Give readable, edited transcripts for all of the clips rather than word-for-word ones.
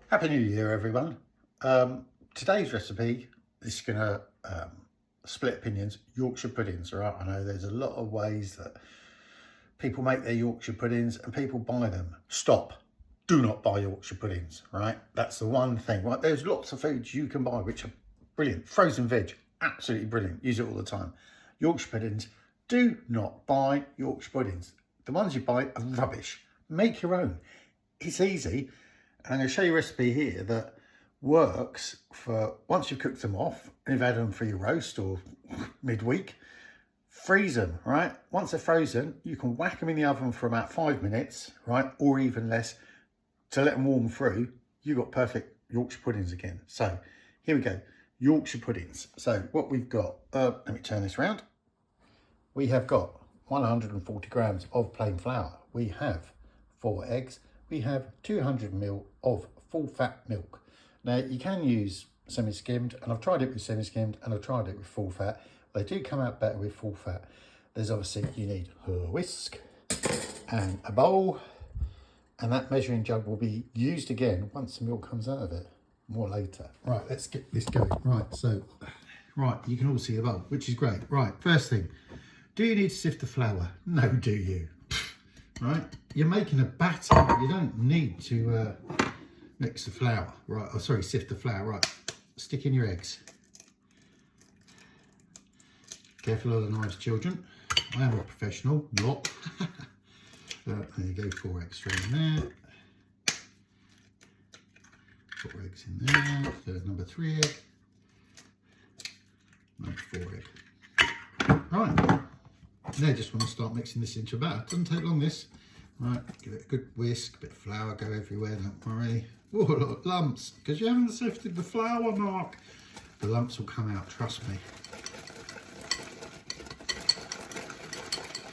Happy New Year, everyone. Today's recipe is going to split opinions. Yorkshire puddings, right? I know there's a lot of ways that people make their Yorkshire puddings and people buy them. Stop. Do not buy Yorkshire puddings, right? That's the one thing, right? There's lots of foods you can buy which are brilliant. Frozen veg, absolutely brilliant. Use it all the time. Yorkshire puddings, do not buy Yorkshire puddings. The ones you buy are rubbish. Make your own. It's easy. And I'm going to show you a recipe here that works for once you've cooked them off and you've had them for your roast or midweek. Freeze them, right? Once they're frozen, you can whack them in the oven for about 5 minutes, right? Or even less to let them warm through. You've got perfect Yorkshire puddings again. So here we go. Yorkshire puddings. So what we've got, let me turn this around. We have got 140 grams of plain flour. We have 4 eggs. We have 200 ml of full fat milk. Now you can use semi-skimmed, and I've tried it with semi-skimmed and I've tried it with full fat. They do come out better with full fat. There's obviously, you need a whisk and a bowl, and that measuring jug will be used again once the milk comes out of it, more later. Right, let's get this going. Right, so, you can all see the bowl, which is great. Right, first thing, do you need to sift the flour? No, do you? Right, you're making a batter. You don't need to mix the flour, right? Oh, sorry, sift the flour. Right, stick in your eggs. Careful of the knives, children. I am a professional, not. There you go, 4 eggs straight in there. 4 eggs in there. Third, number 3 egg. Number 4 egg. Right. Now just want to start mixing this into a batter. Doesn't take long, this. Right, give it a good whisk, a bit of flour, go everywhere, don't worry. Oh, look, lumps, because you haven't sifted the flour, Mark. The lumps will come out, trust me.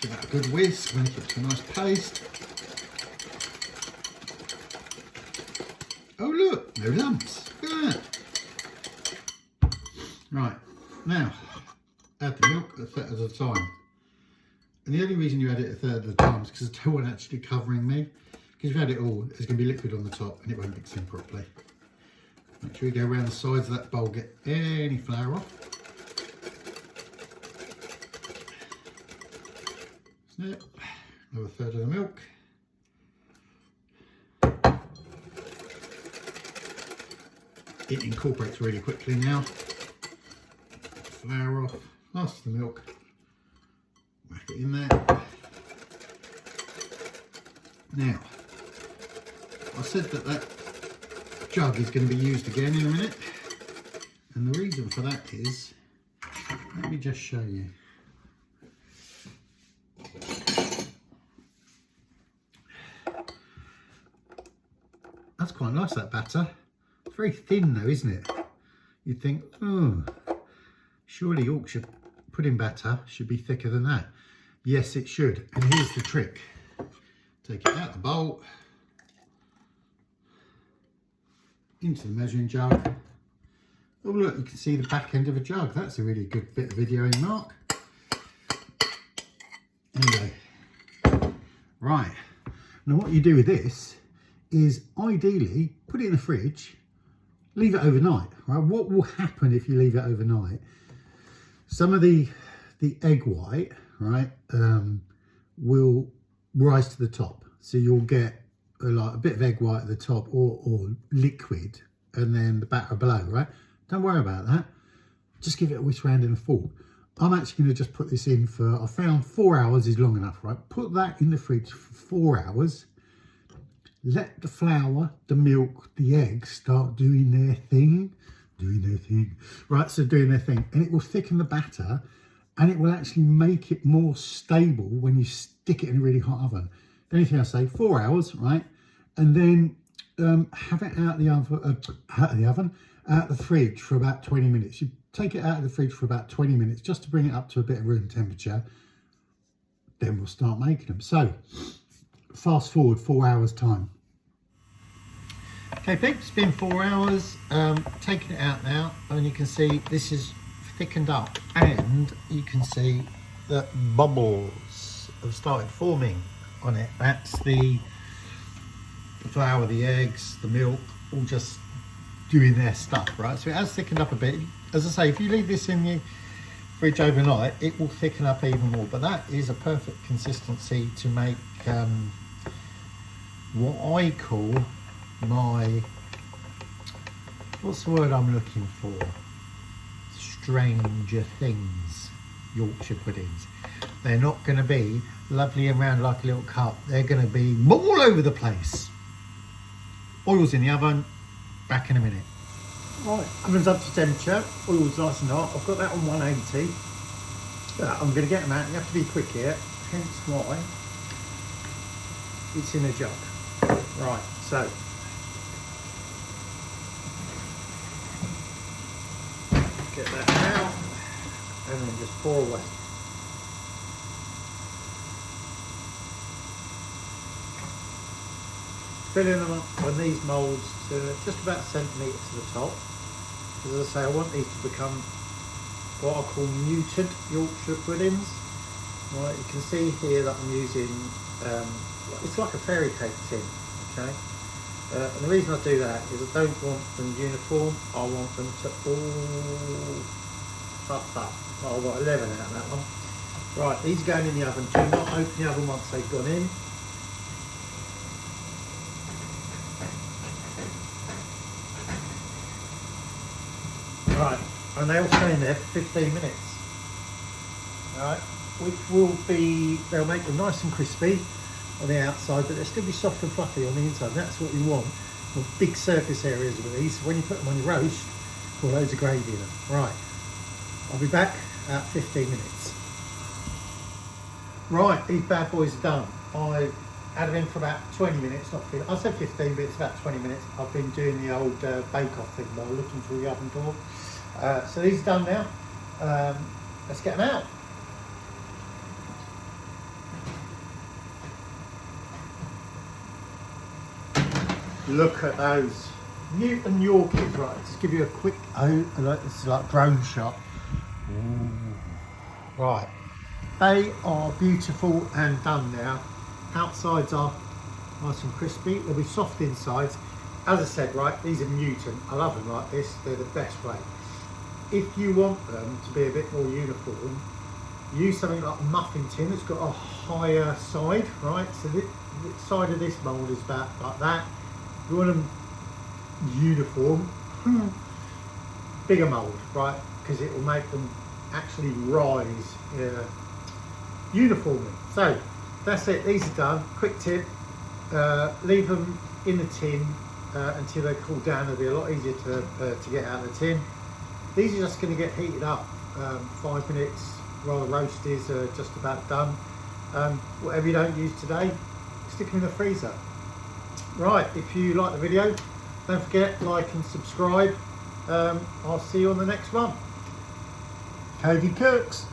Give that a good whisk, make it to a nice paste. Oh look, no lumps, look at that. Right, now, add the milk a third at a time. And the only reason you add it a third of the time is because I don't want actually covering me. Because you've had it all, there's going to be liquid on the top and it won't mix in properly. Make sure you go around the sides of that bowl, get any flour off. Snip, another third of the milk. It incorporates really quickly now. Flour off, last of the milk. Whack it in there. Now, I said that jug is going to be used again in a minute, and the reason for that is, let me just show you. That's quite nice, that batter. It's very thin though, isn't it? You'd think, oh, surely Yorkshire pudding batter should be thicker than that. Yes, it should. And here's the trick. Take it out of the bowl, into the measuring jug. Oh look, you can see the back end of a jug. That's a really good bit of videoing, Mark. There you go. Right. Now what you do with this is ideally put it in the fridge, leave it overnight. Right. What will happen if you leave it overnight? Some of the egg white, right, will rise to the top. So you'll get like a bit of egg white at the top or liquid, and then the batter below, right? Don't worry about that. Just give it a whisk round in a fork. I'm actually going to just put this in for, I found 4 hours is long enough, right? Put that in the fridge for 4 hours. Let the flour, the milk, the eggs start doing their thing. Right, so doing their thing. And it will thicken the batter, and it will actually make it more stable when you stick it in a really hot oven. The only thing I say, 4 hours, right? And then have it out the fridge for about 20 minutes. You take it out of the fridge for about 20 minutes just to bring it up to a bit of room temperature. Then we'll start making them. So fast forward 4 hours time. Okay, peeps, it's been 4 hours. Taking it out now, and you can see this is thickened up, and you can see that bubbles have started forming on it. That's the flour, the eggs, the milk, all just doing their stuff, right? So it has thickened up a bit. As I say, if you leave this in the fridge overnight, it will thicken up even more. But that is a perfect consistency to make what I call my, what's the word I'm looking for? Stranger Things Yorkshire puddings. They're not going to be lovely and round like a little cup. They're going to be all over the place. Oil's in the oven. Back in a minute. Right, oven's up to temperature. Oil's nice and hot. I've got that on 180. I'm going to get them out. You have to be quick here. Hence why it's in a jug. Right, so get that out and then just pour away. Filling them up on these moulds to just about a centimetre to the top. As I say, I want these to become what I call mutant Yorkshire puddings. Right, you can see here that I'm using, it's like a fairy cake tin, okay? And the reason I do that is I don't want them uniform, I want them to all puff up. Oh, I've got 11 out of that one. Right, these are going in the oven. Do not open the oven once they've gone in. Right, and they'll stay in there for 15 minutes. Alright, which will be, they'll make them nice and crispy on the outside, but they'll still be soft and fluffy on the inside. That's what we want. With big surface areas with these. When you put them on your roast, put loads of gravy in them. Right, I'll be back at 15 minutes. Right, these bad boys are done. I've had them in for about 20 minutes, not 15. I said 15, but it's about 20 minutes. I've been doing the old bake-off thing while looking through the oven door. So these are done now. Let's get them out. Look at those Newton Yorkies, right? Let's give you a quick, this is like drone shot. Ooh. Right, they are beautiful and done now. Outsides are nice and crispy. They'll be soft insides. As I said, right, these are mutant. I love them like this. They're the best way. If you want them to be a bit more uniform, use something like a muffin tin that's got a higher side, right? So the side of this mould is about like that. If you want them uniform, bigger mould, right? Because it will make them actually rise uniformly. So that's it, these are done. Quick tip, leave them in the tin until they cool down. It'll be a lot easier to get out of the tin. These are just going to get heated up 5 minutes while the roast is just about done. Whatever you don't use today, stick them in the freezer. Right, if you like the video, don't forget, like and subscribe. I'll see you on the next one. Cody Cooks.